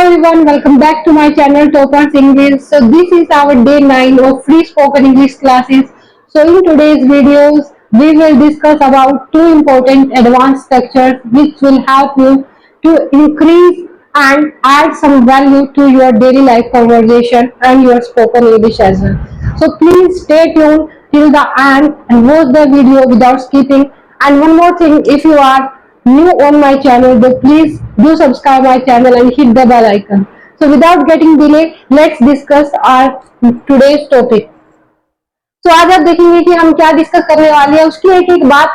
everyone, welcome back to my channel Toppers English. So this is our day 9 of free spoken English classes. So in today's videos, we will discuss about two important advanced structures which will help you to increase and add some value to your daily life conversation and your spoken English as well. So please stay tuned till the end and watch the video without skipping. And one more thing, if you are new on my channel, then please do subscribe my channel and hit the bell icon. So without getting delay, let's discuss our today's topic. तो आज आप देखेंगे कि हम क्या discuss करने वाले हैं। उसकी एक एक बात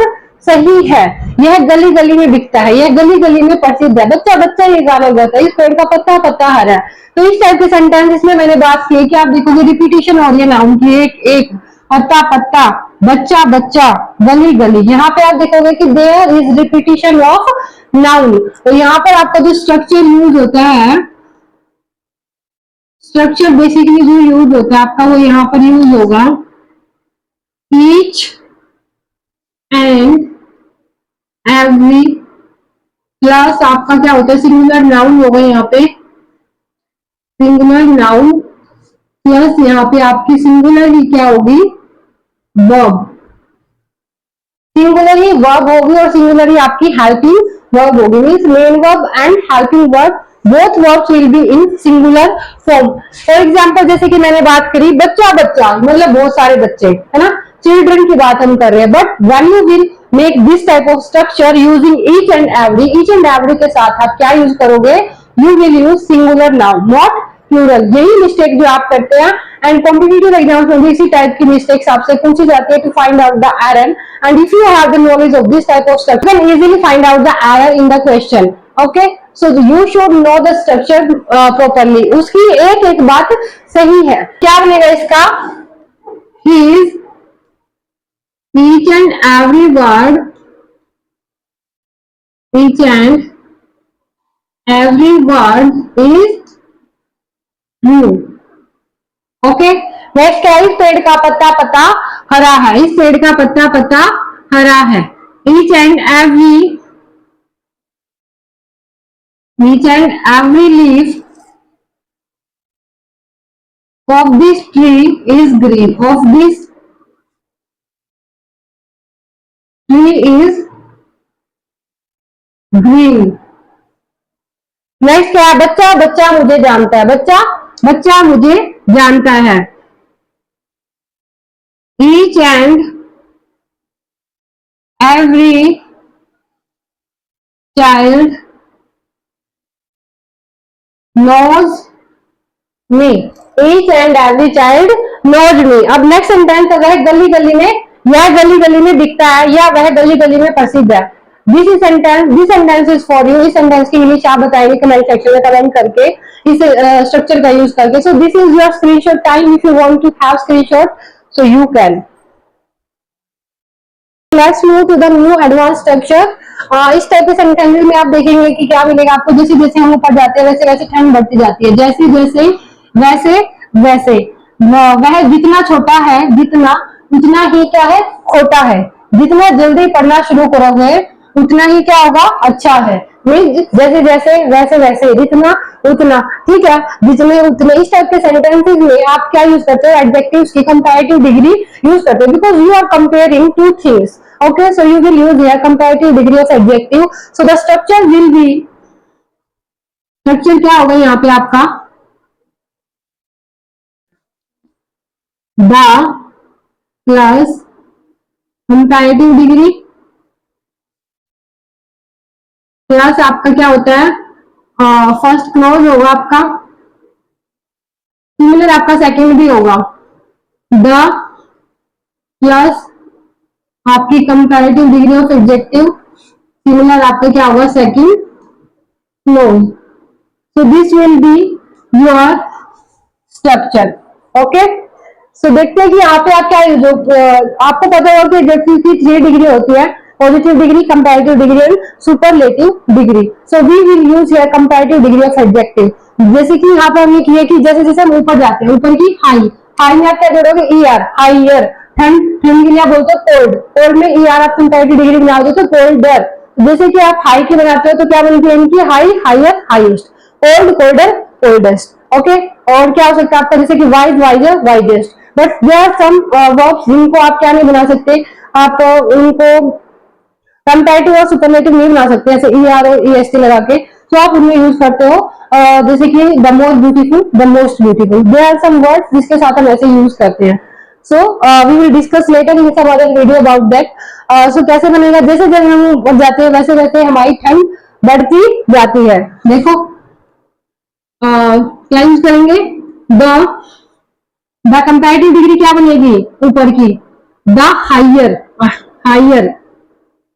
सही है। यह गली गली में बिकता है, यह गली गली में प्रसिद्ध है। बच्चा बच्चा ये गाना गाता है, इस पेड़ का पत्ता पत्ता हरा है। तो इस टाइप के सेंटेंस इसमें मैंने बात की कि आप देखोगे रिपीटेशन हो रही है नाउन की, एक एक, पत्ता पत्ता, बच्चा बच्चा, गली गली। यहाँ पे आप देखोगे कि there is repetition of noun. तो यहाँ पर आपका जो स्ट्रक्चर यूज होता है, स्ट्रक्चर बेसिकली जो यूज होता है आपका, वो यहाँ पर यूज होगा each and every प्लस आपका क्या होता है, सिंगुलर नाउन होगा यहाँ पे, सिंगुलर नाउन प्लस यहाँ पे आपकी सिंगुलर ही क्या होगी, वर्ब। सिंगुलर ही वर्ब होगी और सिंगुलर ही आपकी हेल्पिंग वर्ब होगी। Means main verb and helping verb both verbs will be in singular form. For example जैसे कि मैंने बात करी बच्चा बच्चा, मतलब बहुत सारे बच्चे, है ना, चिल्ड्रन की बात हम कर रहे हैं। But when you will make this type of structure using each and every के साथ आप क्या यूज करोगे, you will use singular noun not plural. यही मिस्टेक जो आप करते हैं एंड कॉम्पिटिटिव एग्जाम्स में भी इसी टाइप की मिस्टेक्स आपसे पूछी जाती है to find out the error. And if you have the knowledge of this type of structure can easily find out the error in the question. Okay, so you should know the structure properly. उसकी एक एक बात सही है। क्या बनेगा इसका, he is each and every word, each and every word is true. Okay, next क्या है, इस पेड़ का पत्ता पत्ता हरा है, इस पेड़ का पत्ता पत्ता हरा है। each and every leaf of this tree is green, of this tree is green. Next क्या है, बच्चा बच्चा मुझे जानता है, बच्चा बच्चा मुझे जानता है। each and every child knows me, each and every child knows me। अब नेक्स्ट सेंटेंस अगर गली गली में, यह गली गली में बिकता है या वह गली गली में प्रसिद्ध है। This sentence is for you. इस सेंटेंस की इंग्लिश आप बताएंगे कमेंट सेक्शन में कमेंट करके, इस स्ट्रक्चर का यूज करके। So this is your screenshot time. If you want to have screenshot so you can. Let's move to the new advance structure. इस टाइप के सेंटेंस में आप देखेंगे कि क्या मिलेगा आपको, जैसे जैसे हम ऊपर जाते हैं वैसे वैसे ठंड बढ़ती जाती है, जैसे जैसे वैसे वैसे। वह जितना छोटा है जितना, उतना ही क्या है, खोटा है। जितना जल्दी पढ़ना शुरू करोगे उतना ही क्या होगा, अच्छा है। जैसे जैसे वैसे वैसे, जितना उतना, ठीक है, जितने उतने। इस टाइप के सेंटेंसेस में आप क्या यूज करते हो, एडजेक्टिव्स की कंपैरेटिव डिग्री यूज करते हो, because you are comparing two things. Okay, so you will use here comparative degree of adjective. So the structure will be, structure क्या होगा यहाँ पे आपका, the plus comparative degree plus आपका क्या होता है, फर्स्ट क्लॉज होगा आपका, सिमिलर आपका सेकंड भी होगा, द प्लस आपकी comparative degree of adjective, similar आपका क्या होगा, second clause. So this will be your structure. Okay, so देखते हैं कि यहाँ पे आप क्या, आपको पता होगा कि एडजेक्टिव की 3 डिग्री होती है, positive degree, comparative degree and superlative degree. So we will use here comparative degree of adjective. जैसे कि यहाँ पे हमने किया कि जैसे जैसे हम ऊपर जाते हैं, ऊपर की हाई, हाई में आप क्या जोड़ोगे, ईयर, हाईयर। ठंड, ठंड के लिए आप बोलते हो कोल्ड, कोल्ड में ईयर आप कंपैरेटिव डिग्री बना दो तो कोल्डर। जैसे कि आप हाई की बनाते हो तो क्या बनती है इनकी, high, higher, highest. Cold, colder, oldest, okay. और क्या हो सकता है आपका, जैसे कि wise, wiser, wisest, but there are some verbs जिनको आप क्या नहीं बना सकते, आप उनको कंपैरेटिव और सुपरलेटिव नहीं बना सकते, ऐसे ER और EST लगा के, तो आप उनमें यूज करते हो जैसे कि the most beautiful, the most beautiful, there are some words जिसके साथ हम ऐसे यूज करते हैं। So we will discuss later in some other video about that. So कैसे बनेगा, जैसे जैसे हम बढ़ जाते हैं वैसे वैसे हमारी ठंड बढ़ती जाती है। देखो क्या यूज करेंगे, द कंपैरेटिव डिग्री क्या बनेगी ऊपर की, the higher, higher,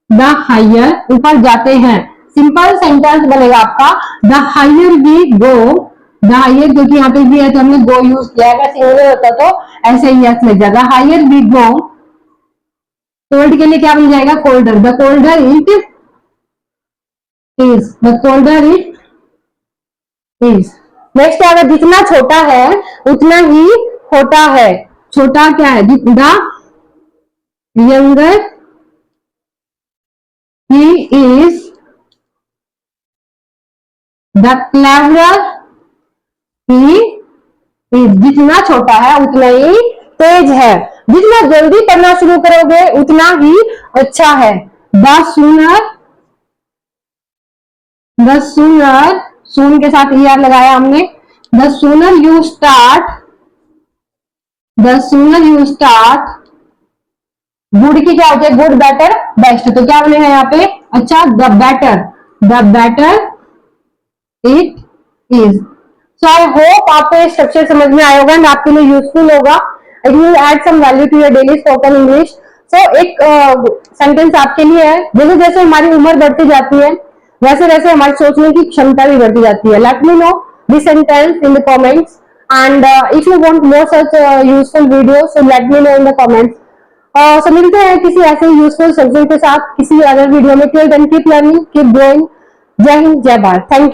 the higher ऊपर जाते हैं। सिंपल सेंटेंस बनेगा आपका, the higher we go, the higher, क्योंकि यहाँ पे भी है तो हमने गो यूज किया है, सिंगुलर होता तो ऐसे ही यस लग जाएगा, हाइयर वी गो। कोल्ड के लिए क्या बन जाएगा, colder, the colder it is, the colder it is. Next है, अगर जितना छोटा है उतना ही होता है, छोटा क्या है, the younger he is, the cleverer he is, जितना छोटा है उतना ही तेज है, जितना जल्दी पढ़ना शुरू करोगे उतना ही अच्छा है। द सूनर, द सूनर, सून के साथ ER लगाया हमने, the sooner you start, the sooner you start, good की क्या होती है, गुड, बेटर, बेस्ट, तो क्या बनेगा यहाँ पे, अच्छा, the better it is. So I hope आपको ये स्ट्रक्चर समझ में आया होगा एंड आपके लिए यूजफुल होगा, it will add some value to your daily spoken English. So एक सेंटेंस आपके लिए है, जैसे जैसे हमारी उम्र बढ़ती जाती है वैसे वैसे हमारी सोचने की क्षमता भी बढ़ती जाती है। Let me know this sentence in the comments and if you want more such useful video so let me know in the comments. So मिलते हैं किसी ऐसे यूजफुल सब्जेक्ट के साथ किसी अदर वीडियो में। Till then keep learning, keep growing. जय हिंद, जय भारत, थैंक यू।